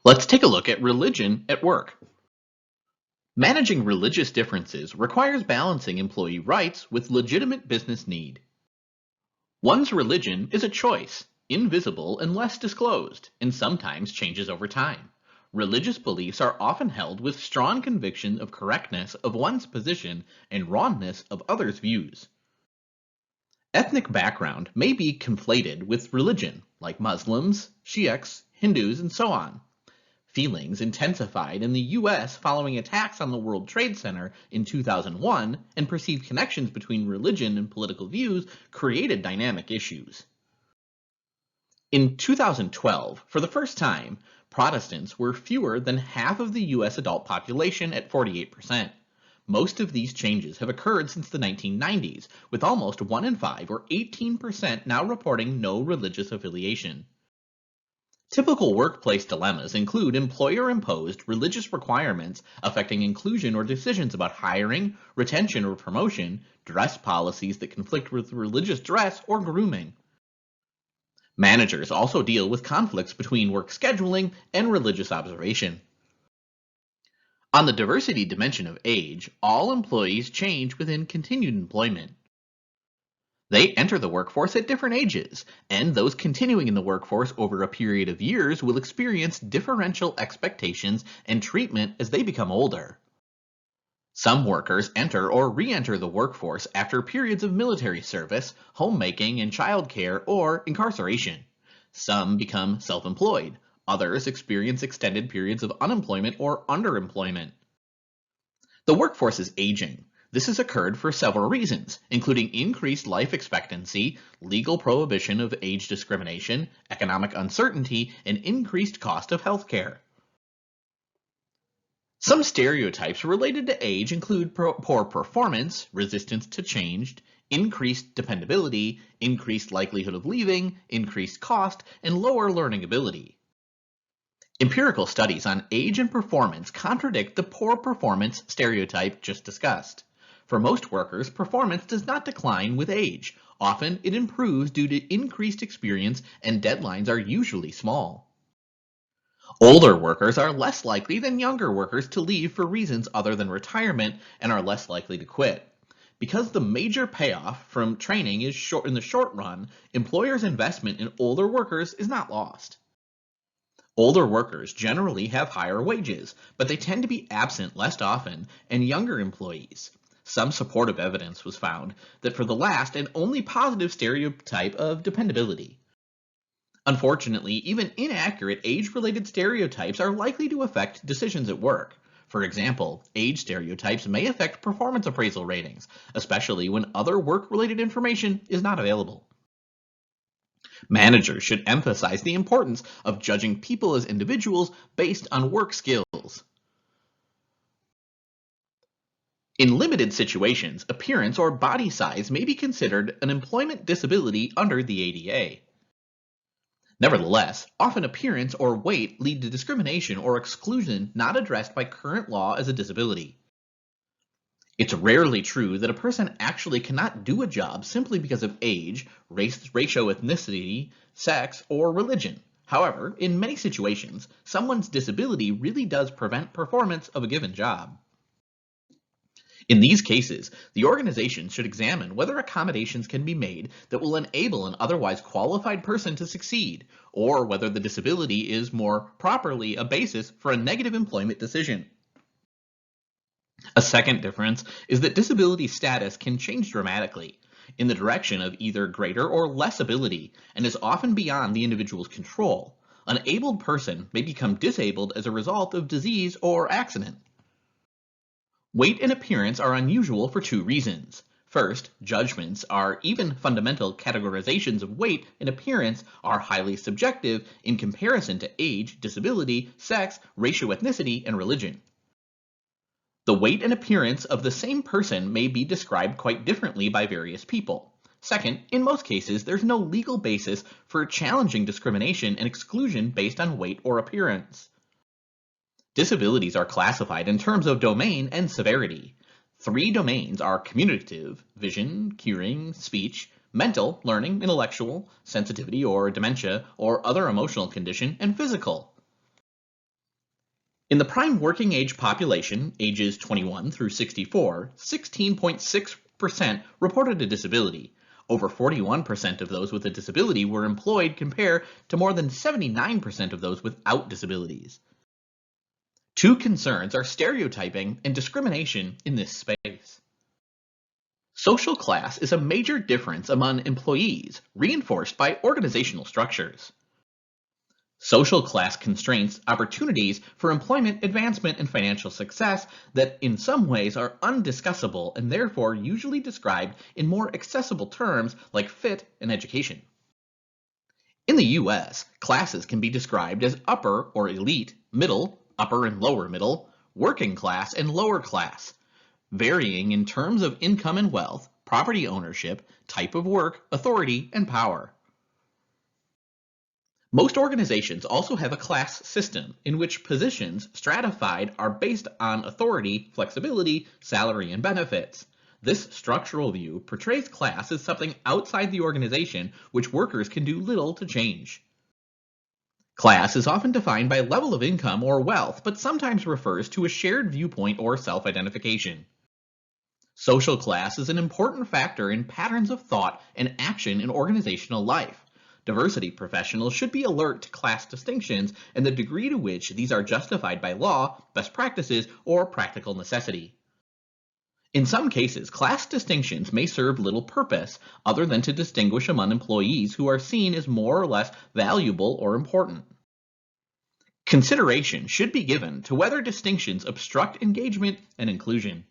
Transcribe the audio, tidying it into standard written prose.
Let's take a look at religion at work. Managing religious differences requires balancing employee rights with legitimate business need. One's religion is a choice, invisible unless disclosed, and sometimes changes over time. Religious beliefs are often held with strong conviction of correctness of one's position and wrongness of others' views. Ethnic background may be conflated with religion, like Muslims, Sikhs, Hindus, and so on. Feelings intensified in the US following attacks on the World Trade Center in 2001 and perceived connections between religion and political views created dynamic issues. In 2012, for the first time, Protestants were fewer than half of the US adult population at 48%. Most of these changes have occurred since the 1990s, with almost 1 in 5 or 18% now reporting no religious affiliation. Typical workplace dilemmas include employer-imposed religious requirements affecting inclusion or decisions about hiring, retention, or promotion, dress policies that conflict with religious dress, or grooming. Managers also deal with conflicts between work scheduling and religious observation. On the diversity dimension of age, all employees change within continued employment. They enter the workforce at different ages, and those continuing in the workforce over a period of years will experience differential expectations and treatment as they become older. Some workers enter or re-enter the workforce after periods of military service, homemaking and childcare, or incarceration. Some become self-employed. Others experience extended periods of unemployment or underemployment. The workforce is aging. This has occurred for several reasons, including increased life expectancy, legal prohibition of age discrimination, economic uncertainty, and increased cost of healthcare. Some stereotypes related to age include poor performance, resistance to change, increased dependability, increased likelihood of leaving, increased cost, and lower learning ability. Empirical studies on age and performance contradict the poor performance stereotype just discussed. For most workers, performance does not decline with age. Often, it improves due to increased experience, and deadlines are usually small. Older workers are less likely than younger workers to leave for reasons other than retirement and are less likely to quit. Because the major payoff from training is short in the short run, employers' investment in older workers is not lost. Older workers generally have higher wages, but they tend to be absent less often than younger employees. Some supportive evidence was found that for the last and only positive stereotype of dependability. Unfortunately, even inaccurate age-related stereotypes are likely to affect decisions at work. For example, age stereotypes may affect performance appraisal ratings, especially when other work-related information is not available. Managers should emphasize the importance of judging people as individuals based on work skills. In limited situations, appearance or body size may be considered an employment disability under the ADA. Nevertheless, often appearance or weight lead to discrimination or exclusion not addressed by current law as a disability. It's rarely true that a person actually cannot do a job simply because of age, race, racial ethnicity, sex, or religion. However, in many situations, someone's disability really does prevent performance of a given job. In these cases, the organization should examine whether accommodations can be made that will enable an otherwise qualified person to succeed, or whether the disability is more properly a basis for a negative employment decision. A second difference is that disability status can change dramatically in the direction of either greater or less ability and is often beyond the individual's control. An abled person may become disabled as a result of disease or accident. Weight and appearance are unusual for two reasons. First, judgments are even fundamental categorizations of weight and appearance are highly subjective in comparison to age, disability, sex, racial ethnicity, and religion. The weight and appearance of the same person may be described quite differently by various people. Second, in most cases, there's no legal basis for challenging discrimination and exclusion based on weight or appearance. Disabilities are classified in terms of domain and severity. 3 domains are communicative, vision, hearing, speech, mental, learning, intellectual, sensitivity or dementia or other emotional condition, and physical. In the prime working age population, ages 21 through 64, 16.6% reported a disability. Over 41% of those with a disability were employed compared to more than 79% of those without disabilities. Two concerns are stereotyping and discrimination in this space. Social class is a major difference among employees, reinforced by organizational structures. Social class constraints opportunities for employment advancement and financial success that in some ways are undiscussable and therefore usually described in more accessible terms like fit and education. In the US, classes can be described as upper or elite, middle, upper and lower middle, working class and lower class, varying in terms of income and wealth, property ownership, type of work, authority, and power. Most organizations also have a class system in which positions stratified are based on authority, flexibility, salary, and benefits. This structural view portrays class as something outside the organization which workers can do little to change. Class is often defined by level of income or wealth, but sometimes refers to a shared viewpoint or self-identification. Social class is an important factor in patterns of thought and action in organizational life. Diversity professionals should be alert to class distinctions and the degree to which these are justified by law, best practices, or practical necessity. In some cases, class distinctions may serve little purpose other than to distinguish among employees who are seen as more or less valuable or important. Consideration should be given to whether distinctions obstruct engagement and inclusion.